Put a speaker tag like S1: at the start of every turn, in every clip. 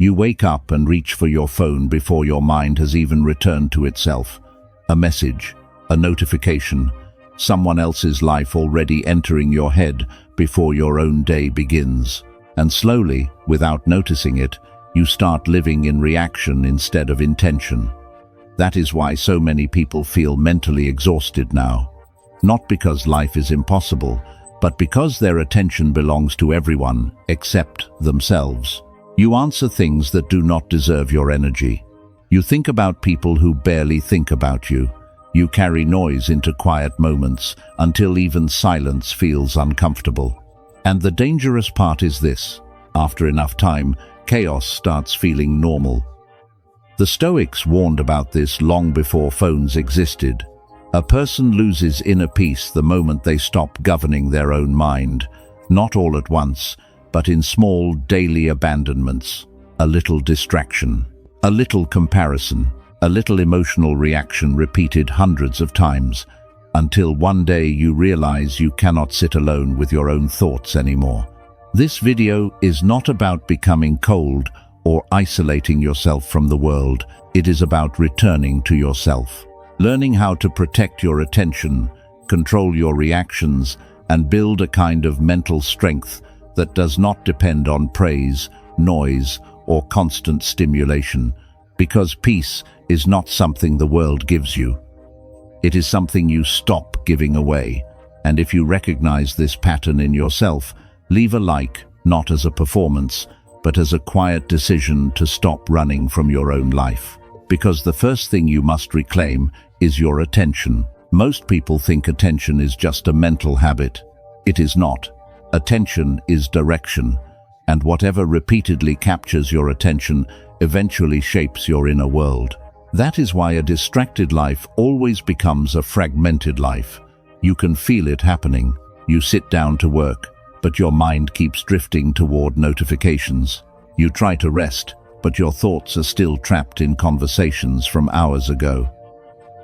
S1: You wake up and reach for your phone before your mind has even returned to itself. A message, a notification, someone else's life already entering your head before your own day begins. And slowly, without noticing it, you start living in reaction instead of intention. That is why so many people feel mentally exhausted now. Not because life is impossible, but because their attention belongs to everyone except themselves. You answer things that do not deserve your energy. You think about people who barely think about you. You carry noise into quiet moments until even silence feels uncomfortable. And the dangerous part is this: after enough time, chaos starts feeling normal. The Stoics warned about this long before phones existed. A person loses inner peace the moment they stop governing their own mind, not all at once, but in small daily abandonments. A little distraction, a little comparison, a little emotional reaction repeated hundreds of times, until one day you realize you cannot sit alone with your own thoughts anymore. This video is not about becoming cold or isolating yourself from the world. It is about returning to yourself, learning how to protect your attention, control your reactions, and build a kind of mental strength that does not depend on praise, noise, or constant stimulation, because peace is not something the world gives you. It is something you stop giving away. And if you recognize this pattern in yourself, leave a like, not as a performance, but as a quiet decision to stop running from your own life. Because the first thing you must reclaim is your attention. Most people think attention is just a mental habit. It is not. Attention is direction, and whatever repeatedly captures your attention eventually shapes your inner world. That is why a distracted life always becomes a fragmented life. You can feel it happening. You sit down to work, but your mind keeps drifting toward notifications. You try to rest, but your thoughts are still trapped in conversations from hours ago.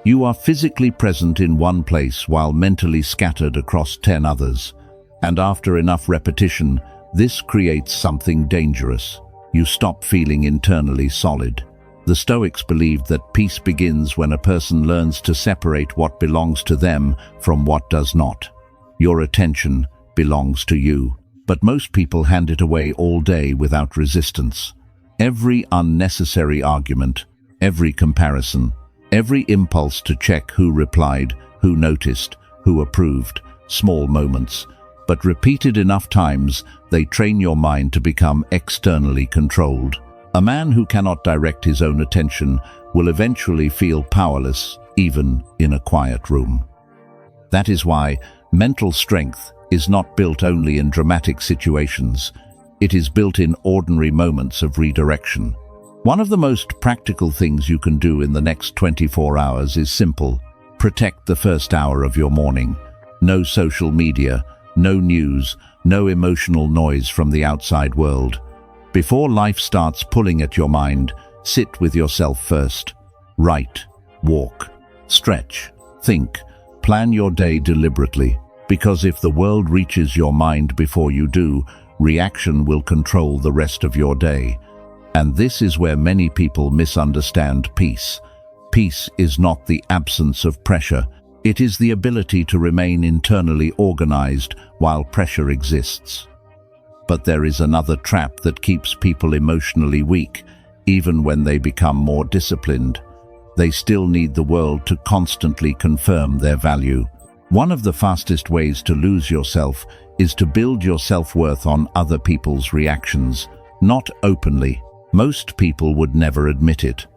S1: You are physically present in one place while mentally scattered across 10 others. And after enough repetition, this creates something dangerous. You stop feeling internally solid. The Stoics believed that peace begins when a person learns to separate what belongs to them from what does not. Your attention belongs to you, but most people hand it away all day without resistance. Every unnecessary argument, every comparison, every impulse to check who replied, who noticed, who approved, small moments, but repeated enough times, they train your mind to become externally controlled. A man who cannot direct his own attention will eventually feel powerless, even in a quiet room. That is why mental strength is not built only in dramatic situations. It is built in ordinary moments of redirection. One of the most practical things you can do in the next 24 hours is simple. Protect the first hour of your morning. No social media, no news, no emotional noise from the outside world. Before life starts pulling at your mind, sit with yourself first. Write, walk, stretch, think, plan your day deliberately. Because if the world reaches your mind before you do, reaction will control the rest of your day. And this is where many people misunderstand peace. Peace is not the absence of pressure. It is the ability to remain internally organized while pressure exists. But there is another trap that keeps people emotionally weak, even when they become more disciplined. They still need the world to constantly confirm their value. One of the fastest ways to lose yourself is to build your self-worth on other people's reactions, not openly. Most people would never admit it.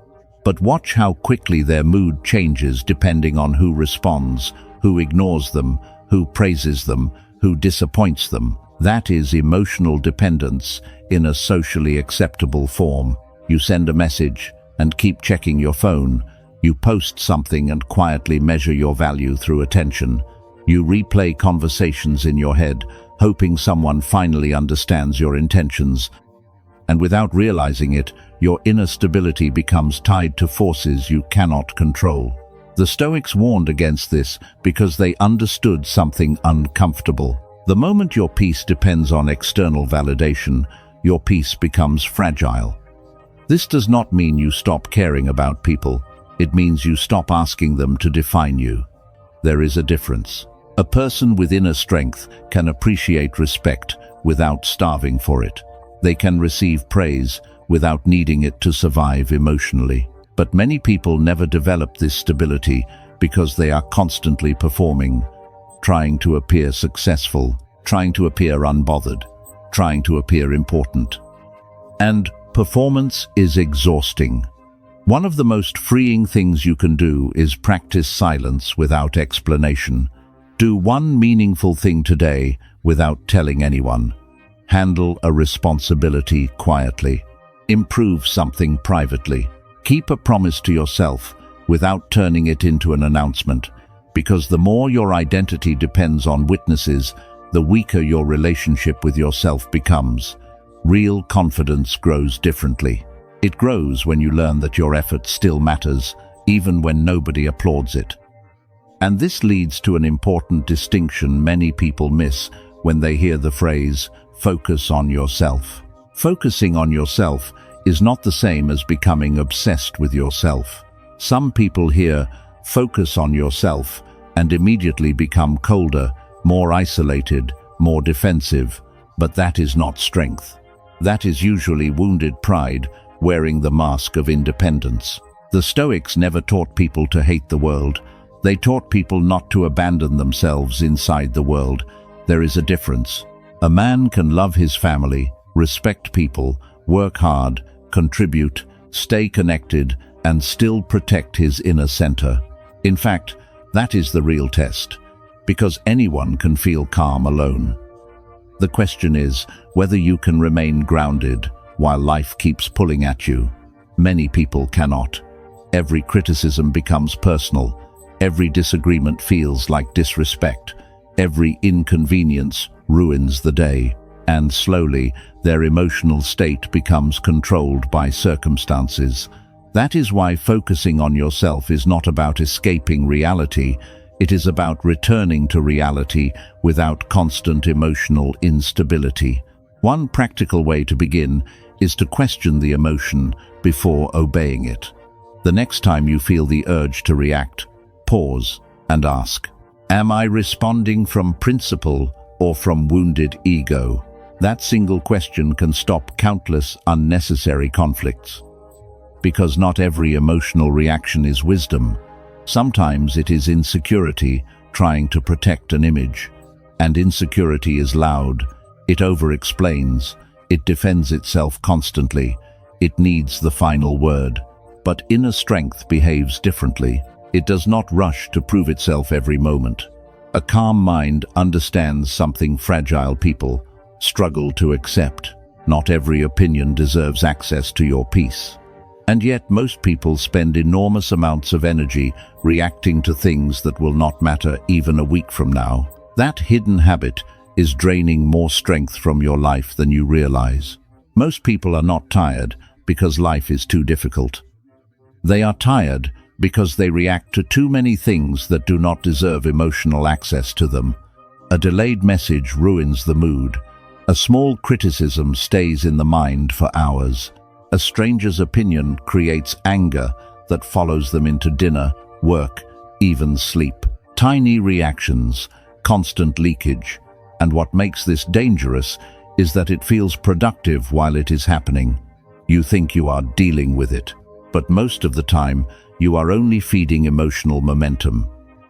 S1: But watch how quickly their mood changes depending on who responds, who ignores them, who praises them, who disappoints them. That is emotional dependence in a socially acceptable form. You send a message and keep checking your phone. You post something and quietly measure your value through attention. You replay conversations in your head, hoping someone finally understands your intentions. And without realizing it, your inner stability becomes tied to forces you cannot control. The Stoics warned against this because they understood something uncomfortable. The moment your peace depends on external validation, your peace becomes fragile. This does not mean you stop caring about people. It means you stop asking them to define you. There is a difference. A person with inner strength can appreciate respect without starving for it. They can receive praise without needing it to survive emotionally. But many people never develop this stability because they are constantly performing, trying to appear successful, trying to appear unbothered, trying to appear important. And performance is exhausting. One of the most freeing things you can do is practice silence without explanation. Do one meaningful thing today without telling anyone. Handle a responsibility quietly. Improve something privately. Keep a promise to yourself without turning it into an announcement, because the more your identity depends on witnesses, the weaker your relationship with yourself becomes. Real confidence grows differently. It grows when you learn that your effort still matters, even when nobody applauds it. And this leads to an important distinction many people miss when they hear the phrase, "focus on yourself." Focusing on yourself is not the same as becoming obsessed with yourself. Some people hear, "focus on yourself," and immediately become colder, more isolated, more defensive, but that is not strength. That is usually wounded pride, wearing the mask of independence. The Stoics never taught people to hate the world. They taught people not to abandon themselves inside the world. There is a difference. A man can love his family, respect people, work hard, contribute, stay connected, and still protect his inner center. In fact, that is the real test, because anyone can feel calm alone. The question is whether you can remain grounded while life keeps pulling at you. Many people cannot. Every criticism becomes personal. Every disagreement feels like disrespect. Every inconvenience ruins the day. And slowly, their emotional state becomes controlled by circumstances. That is why focusing on yourself is not about escaping reality. It is about returning to reality without constant emotional instability. One practical way to begin is to question the emotion before obeying it. The next time you feel the urge to react, pause and ask, "Am I responding from principle or from wounded ego?" That single question can stop countless unnecessary conflicts. Because not every emotional reaction is wisdom. Sometimes it is insecurity trying to protect an image. And insecurity is loud. It over-explains. It defends itself constantly. It needs the final word. But inner strength behaves differently. It does not rush to prove itself every moment. A calm mind understands something fragile people struggle to accept. Not every opinion deserves access to your peace. And yet most people spend enormous amounts of energy reacting to things that will not matter even a week from now. That hidden habit is draining more strength from your life than you realize. Most people are not tired because life is too difficult. They are tired because they react to too many things that do not deserve emotional access to them. A delayed message ruins the mood. A small criticism stays in the mind for hours. A stranger's opinion creates anger that follows them into dinner, work, even sleep. Tiny reactions, constant leakage. And what makes this dangerous is that it feels productive while it is happening. You think you are dealing with it, but most of the time you are only feeding emotional momentum.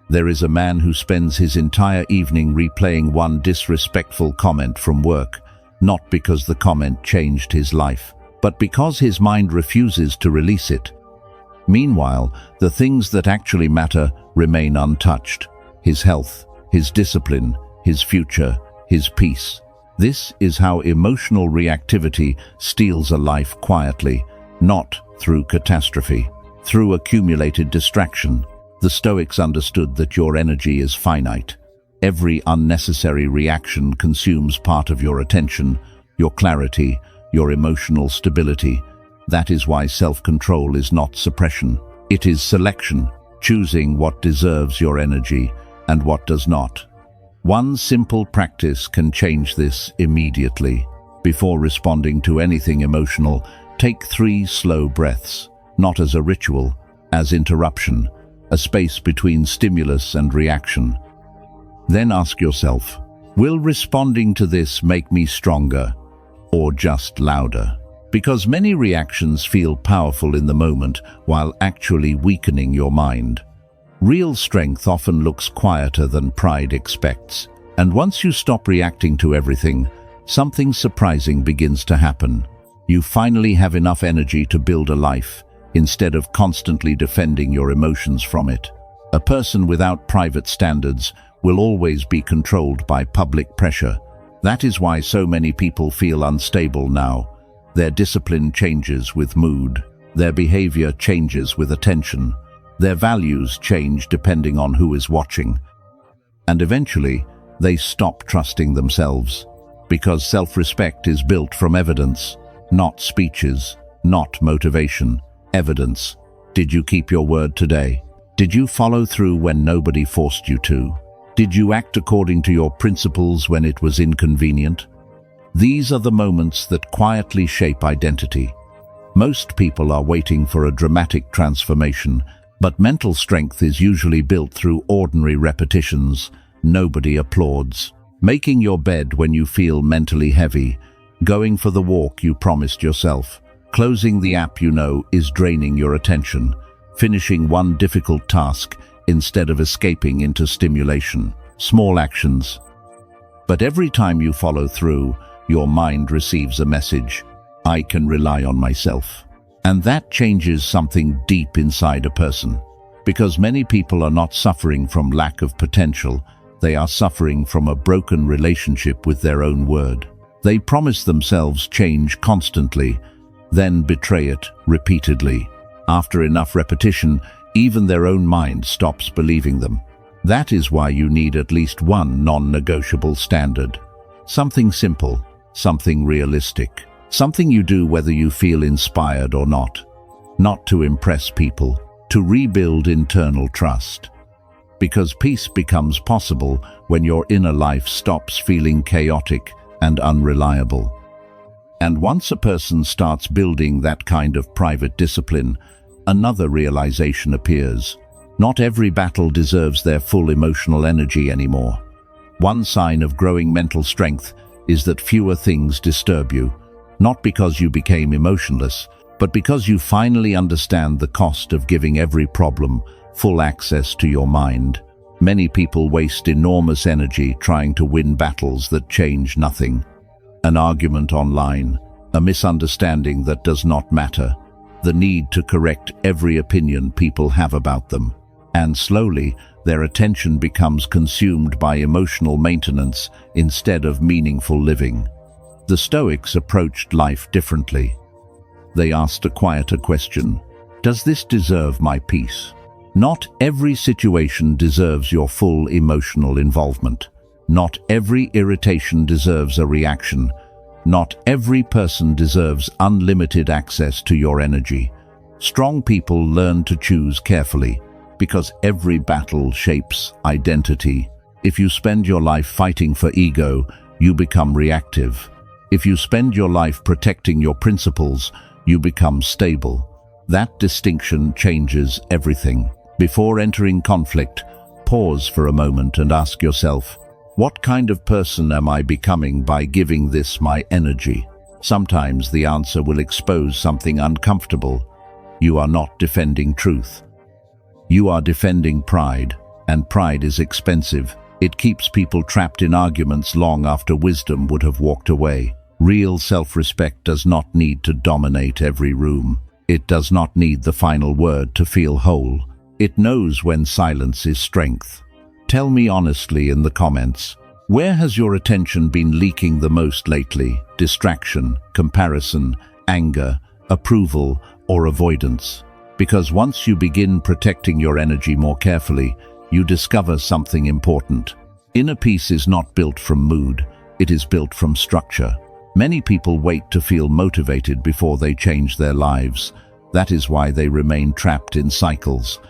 S1: There is a man who spends his entire evening replaying one disrespectful comment from work, not because the comment changed his life, but because his mind refuses to release it. Meanwhile, the things that actually matter remain untouched. His health, his discipline, his future, his peace. This is how emotional reactivity steals a life quietly, not through catastrophe, through accumulated distraction. The Stoics understood that your energy is finite. Every unnecessary reaction consumes part of your attention, your clarity, your emotional stability. That is why self-control is not suppression. It is selection, choosing what deserves your energy and what does not. One simple practice can change this immediately. Before responding to anything emotional, Take 3 slow breaths, not as a ritual, as interruption, a space between stimulus and reaction. Then ask yourself, will responding to this make me stronger or just louder? Because many reactions feel powerful in the moment while actually weakening your mind. Real strength often looks quieter than pride expects. And once you stop reacting to everything, something surprising begins to happen. You finally have enough energy to build a life, instead of constantly defending your emotions from it. A person without private standards will always be controlled by public pressure. That is why so many people feel unstable now. Their discipline changes with mood. Their behavior changes with attention. Their values change depending on who is watching. And eventually, they stop trusting themselves. Because self-respect is built from evidence, not speeches, not motivation. Evidence. Did you keep your word today? Did you follow through when nobody forced you to? Did you act according to your principles when it was inconvenient? These are the moments that quietly shape identity. Most people are waiting for a dramatic transformation, but mental strength is usually built through ordinary repetitions. Nobody applauds. Making your bed when you feel mentally heavy, going for the walk you promised yourself, closing the app you know is draining your attention, finishing one difficult task instead of escaping into stimulation. Small actions. But every time you follow through, your mind receives a message. I can rely on myself. And that changes something deep inside a person. Because many people are not suffering from lack of potential, they are suffering from a broken relationship with their own word. They promise themselves change constantly, then betray it repeatedly. After enough repetition, even their own mind stops believing them. That is why you need at least one non-negotiable standard. Something simple, something realistic, something you do whether you feel inspired or not. Not to impress people, to rebuild internal trust. Because peace becomes possible when your inner life stops feeling chaotic and unreliable. And once a person starts building that kind of private discipline, another realization appears. Not every battle deserves their full emotional energy anymore. One sign of growing mental strength is that fewer things disturb you, not because you became emotionless, but because you finally understand the cost of giving every problem full access to your mind. Many people waste enormous energy trying to win battles that change nothing. An argument online, a misunderstanding that does not matter, the need to correct every opinion people have about them. And slowly, their attention becomes consumed by emotional maintenance instead of meaningful living. The Stoics approached life differently. They asked a quieter question: does this deserve my peace? Not every situation deserves your full emotional involvement. Not every irritation deserves a reaction. Not every person deserves unlimited access to your energy. Strong people learn to choose carefully, because every battle shapes identity. If you spend your life fighting for ego, you become reactive. If you spend your life protecting your principles, you become stable. That distinction changes everything. Before entering conflict, pause for a moment and ask yourself, what kind of person am I becoming by giving this my energy? Sometimes the answer will expose something uncomfortable. You are not defending truth. You are defending pride, and pride is expensive. It keeps people trapped in arguments long after wisdom would have walked away. Real self-respect does not need to dominate every room. It does not need the final word to feel whole. It knows when silence is strength. Tell me honestly in the comments, where has your attention been leaking the most lately? Distraction, comparison, anger, approval, or avoidance? Because once you begin protecting your energy more carefully, you discover something important. Inner peace is not built from mood, it is built from structure. Many people wait to feel motivated before they change their lives. That is why they remain trapped in cycles.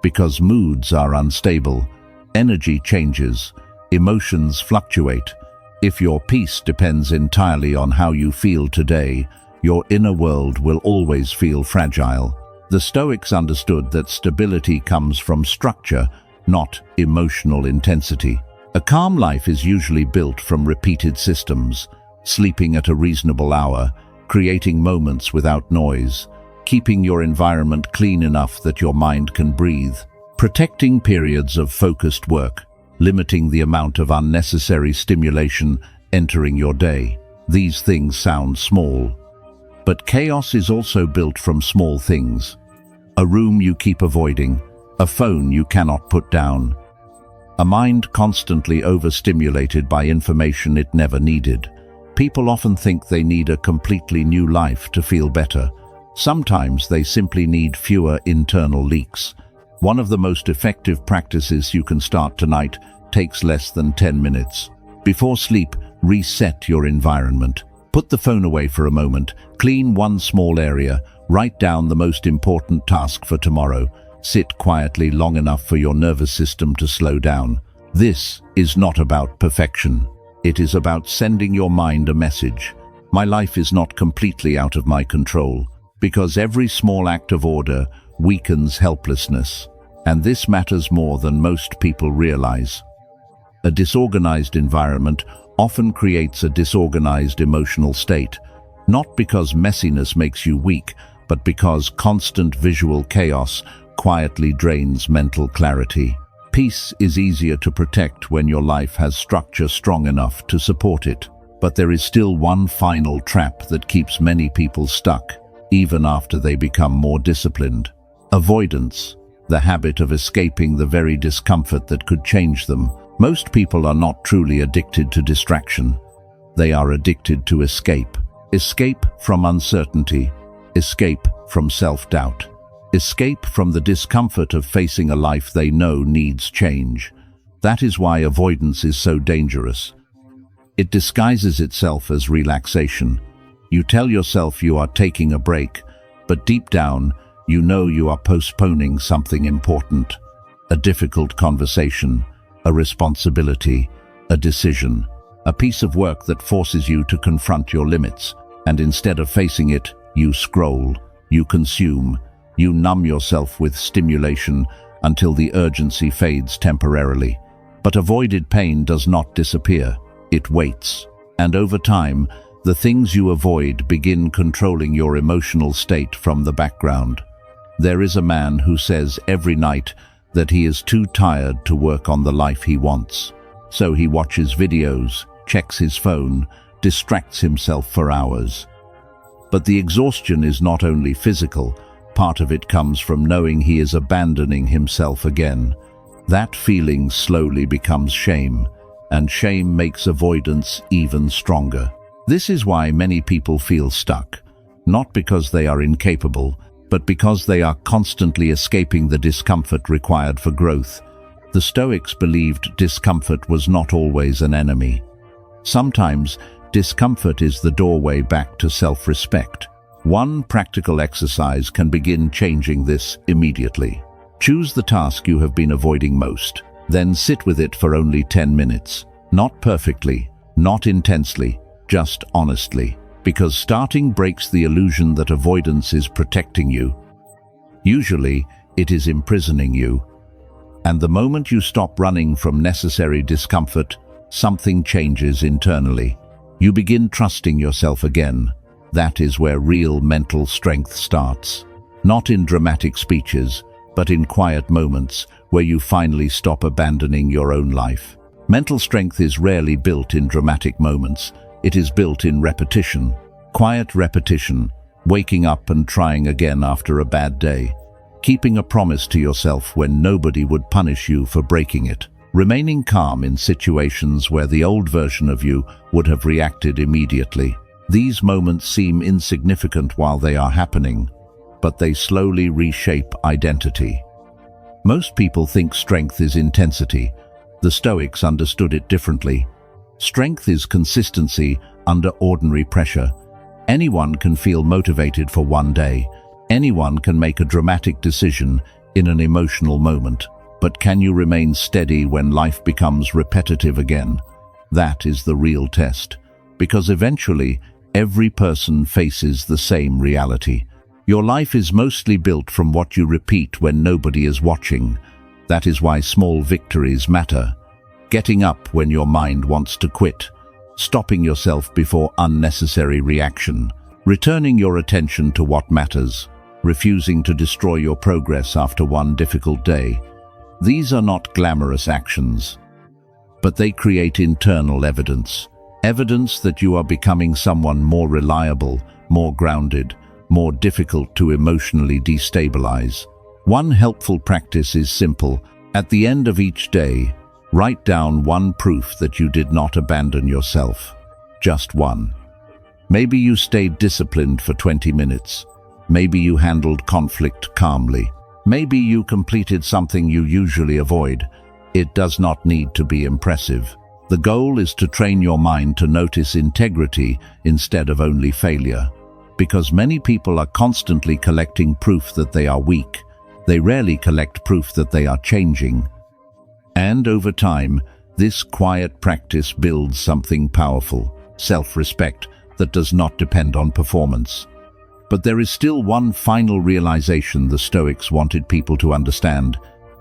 S1: Because moods are unstable, energy changes, emotions fluctuate. If your peace depends entirely on how you feel today, your inner world will always feel fragile. The Stoics understood that stability comes from structure, not emotional intensity. A calm life is usually built from repeated systems, sleeping at a reasonable hour, creating moments without noise, keeping your environment clean enough that your mind can breathe, protecting periods of focused work, limiting the amount of unnecessary stimulation entering your day. These things sound small, but chaos is also built from small things. A room you keep avoiding, a phone you cannot put down, a mind constantly overstimulated by information it never needed. People often think they need a completely new life to feel better. Sometimes they simply need fewer internal leaks. One of the most effective practices you can start tonight takes less than 10 minutes. Before sleep, reset your environment. Put the phone away for a moment, clean one small area, write down the most important task for tomorrow. Sit quietly long enough for your nervous system to slow down. This is not about perfection. It is about sending your mind a message. My life is not completely out of my control, because every small act of order weakens helplessness. And this matters more than most people realize. A disorganized environment often creates a disorganized emotional state, not because messiness makes you weak, but because constant visual chaos quietly drains mental clarity. Peace is easier to protect when your life has structure strong enough to support it. But there is still one final trap that keeps many people stuck, even after they become more disciplined. Avoidance, the habit of escaping the very discomfort that could change them. Most people are not truly addicted to distraction. They are addicted to escape. Escape from uncertainty. Escape from self-doubt. Escape from the discomfort of facing a life they know needs change. That is why avoidance is so dangerous. It disguises itself as relaxation. You tell yourself you are taking a break, but deep down, you know you are postponing something important. A difficult conversation, a responsibility, a decision, a piece of work that forces you to confront your limits. And instead of facing it, you scroll, you consume, you numb yourself with stimulation until the urgency fades temporarily. But avoided pain does not disappear. It waits. And over time, the things you avoid begin controlling your emotional state from the background. There is a man who says every night that he is too tired to work on the life he wants. So he watches videos, checks his phone, distracts himself for hours. But the exhaustion is not only physical. Part of it comes from knowing he is abandoning himself again. That feeling slowly becomes shame, and shame makes avoidance even stronger. This is why many people feel stuck, not because they are incapable, but because they are constantly escaping the discomfort required for growth. The Stoics believed discomfort was not always an enemy. Sometimes, discomfort is the doorway back to self-respect. One practical exercise can begin changing this immediately. Choose the task you have been avoiding most, then sit with it for only 10 minutes. Not perfectly, not intensely, just honestly. Because starting breaks the illusion that avoidance is protecting you. Usually, it is imprisoning you. And the moment you stop running from necessary discomfort, something changes internally. You begin trusting yourself again. That is where real mental strength starts. Not in dramatic speeches, but in quiet moments where you finally stop abandoning your own life. Mental strength is rarely built in dramatic moments. It is built in repetition. Quiet repetition, waking up and trying again after a bad day. Keeping a promise to yourself when nobody would punish you for breaking it. Remaining calm in situations where the old version of you would have reacted immediately. These moments seem insignificant while they are happening, but they slowly reshape identity. Most people think strength is intensity. The Stoics understood it differently. Strength is consistency under ordinary pressure. Anyone can feel motivated for one day. Anyone can make a dramatic decision in an emotional moment. But can you remain steady when life becomes repetitive again? That is the real test. Because eventually, Every person faces the same reality. Your life is mostly built from what you repeat when nobody is watching. That is why small victories matter. Getting up when your mind wants to quit, stopping yourself before unnecessary reaction, returning your attention to what matters, refusing to destroy your progress after one difficult day. These are not glamorous actions, but they create internal evidence. Evidence that you are becoming someone more reliable, more grounded, more difficult to emotionally destabilize. One helpful practice is simple. At the end of each day, write down one proof that you did not abandon yourself. Just one. Maybe you stayed disciplined for 20 minutes. Maybe you handled conflict calmly. Maybe you completed something you usually avoid. It does not need to be impressive. The goal is to train your mind to notice integrity instead of only failure. Because many people are constantly collecting proof that they are weak, they rarely collect proof that they are changing. And over time, this quiet practice builds something powerful, self-respect that does not depend on performance. But there is still one final realization the Stoics wanted people to understand.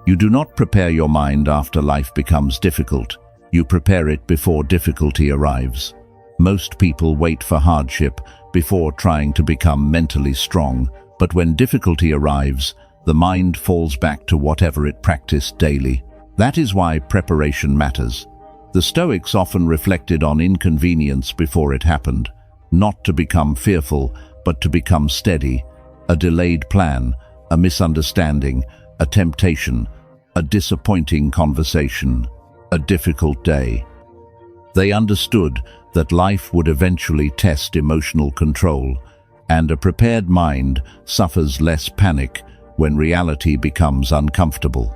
S1: You do not prepare your mind after life becomes difficult. You prepare it before difficulty arrives. Most people wait for hardship before trying to become mentally strong, but when difficulty arrives, the mind falls back to whatever it practiced daily. That is why preparation matters. The Stoics often reflected on inconvenience before it happened, not to become fearful, but to become steady. A delayed plan, a misunderstanding, a temptation, a disappointing conversation, a difficult day. They understood that life would eventually test emotional control, and a prepared mind suffers less panic when reality becomes uncomfortable.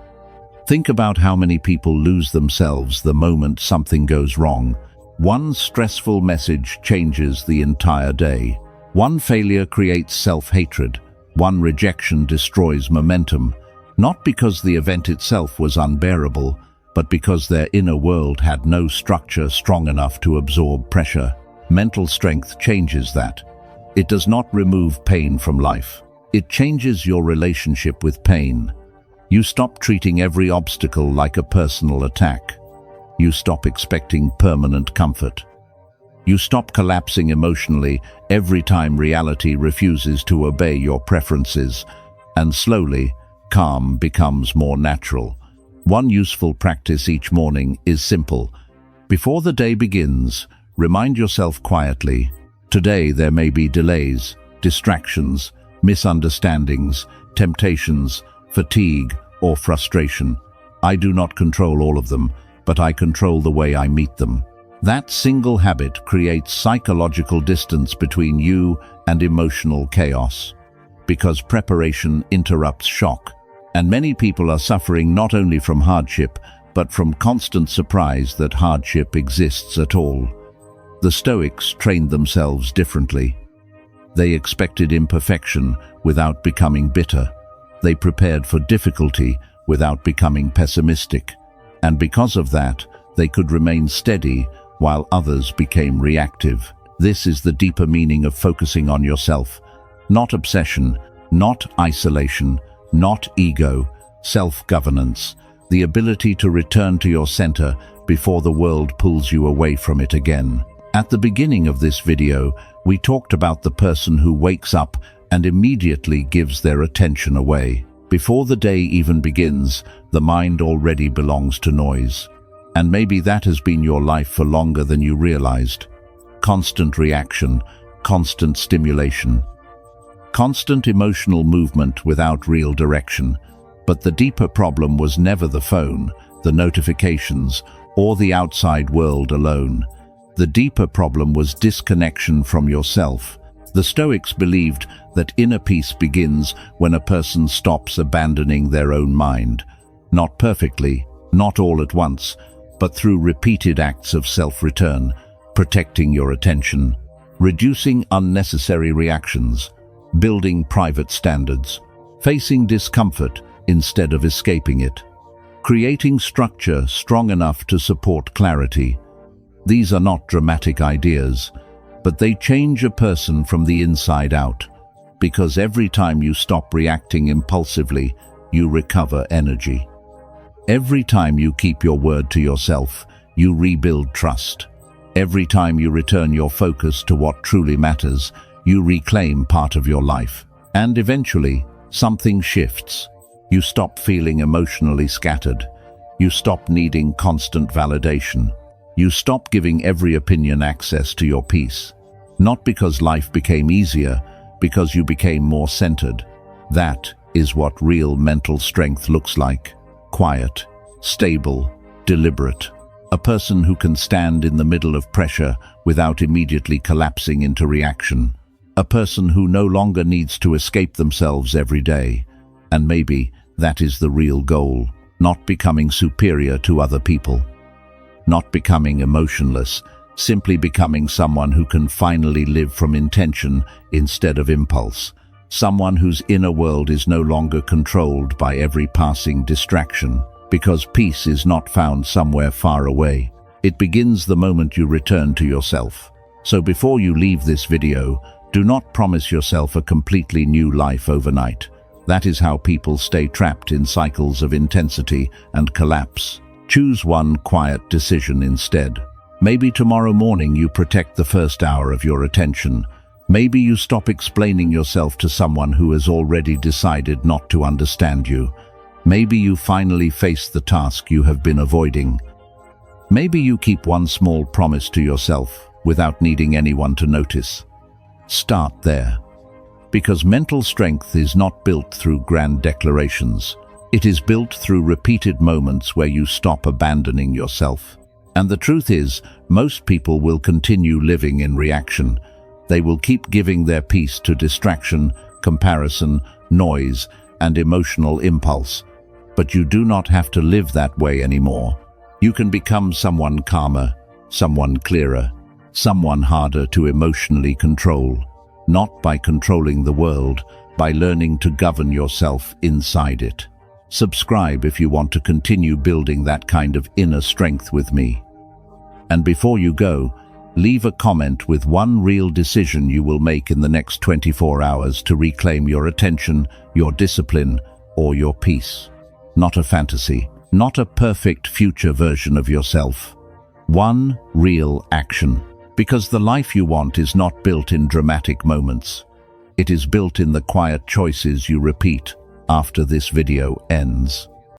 S1: Think about how many people lose themselves the moment something goes wrong. One stressful message changes the entire day. One failure creates self-hatred. One rejection destroys momentum, not because the event itself was unbearable, but because their inner world had no structure strong enough to absorb pressure. Mental strength changes that. It does not remove pain from life. It changes your relationship with pain. You stop treating every obstacle like a personal attack. You stop expecting permanent comfort. You stop collapsing emotionally every time reality refuses to obey your preferences, and slowly, calm becomes more natural. One useful practice each morning is simple. Before the day begins, remind yourself quietly, today there may be delays, distractions, misunderstandings, temptations, fatigue, or frustration. I do not control all of them, but I control the way I meet them. That single habit creates psychological distance between you and emotional chaos, because preparation interrupts shock. And many people are suffering not only from hardship, but from constant surprise that hardship exists at all. The Stoics trained themselves differently. They expected imperfection without becoming bitter. They prepared for difficulty without becoming pessimistic. And because of that, they could remain steady while others became reactive. This is the deeper meaning of focusing on yourself. Not obsession, not isolation, not ego, self-governance, the ability to return to your center before the world pulls you away from it again. At the beginning of this video, we talked about the person who wakes up and immediately gives their attention away. Before the day even begins, the mind already belongs to noise. And maybe that has been your life for longer than you realized. Constant reaction, constant stimulation, constant emotional movement without real direction. But the deeper problem was never the phone, the notifications, or the outside world alone. The deeper problem was disconnection from yourself. The Stoics believed that inner peace begins when a person stops abandoning their own mind. Not perfectly, not all at once, but through repeated acts of self-return, protecting your attention, reducing unnecessary reactions, building private standards, facing discomfort instead of escaping it, creating structure strong enough to support clarity. These are not dramatic ideas. but they change a person from the inside out, because every time you stop reacting impulsively, you recover energy. Every time you keep your word to yourself, you rebuild trust. Every time you return your focus to what truly matters, you reclaim part of your life. And eventually, something shifts. You stop feeling emotionally scattered. You stop needing constant validation. You stop giving every opinion access to your peace. Not because life became easier, because you became more centered. That is what real mental strength looks like. Quiet, stable, deliberate. A person who can stand in the middle of pressure without immediately collapsing into reaction. A person who no longer needs to escape themselves every day. And maybe that is the real goal. Not becoming superior to other people. Not becoming emotionless. Simply becoming someone who can finally live from intention instead of impulse. Someone whose inner world is no longer controlled by every passing distraction. Because peace is not found somewhere far away. It begins the moment you return to yourself. So before you leave this video, do not promise yourself a completely new life overnight. That is how people stay trapped in cycles of intensity and collapse. Choose one quiet decision instead. Maybe tomorrow morning you protect the first hour of your attention. Maybe you stop explaining yourself to someone who has already decided not to understand you. Maybe you finally face the task you have been avoiding. Maybe you keep one small promise to yourself without needing anyone to notice. Start there. Because mental strength is not built through grand declarations. It is built through repeated moments where you stop abandoning yourself. And the truth is, most people will continue living in reaction. They will keep giving their peace to distraction, comparison, noise, and emotional impulse. But you do not have to live that way anymore. You can become someone calmer, someone clearer, someone harder to emotionally control. Not by controlling the world, by learning to govern yourself inside it. Subscribe if you want to continue building that kind of inner strength with me. And before you go, leave a comment with one real decision you will make in the next 24 hours to reclaim your attention, your discipline, or your peace. Not a fantasy, not a perfect future version of yourself. One real action. Because the life you want is not built in dramatic moments. It is built in the quiet choices you repeat after this video ends.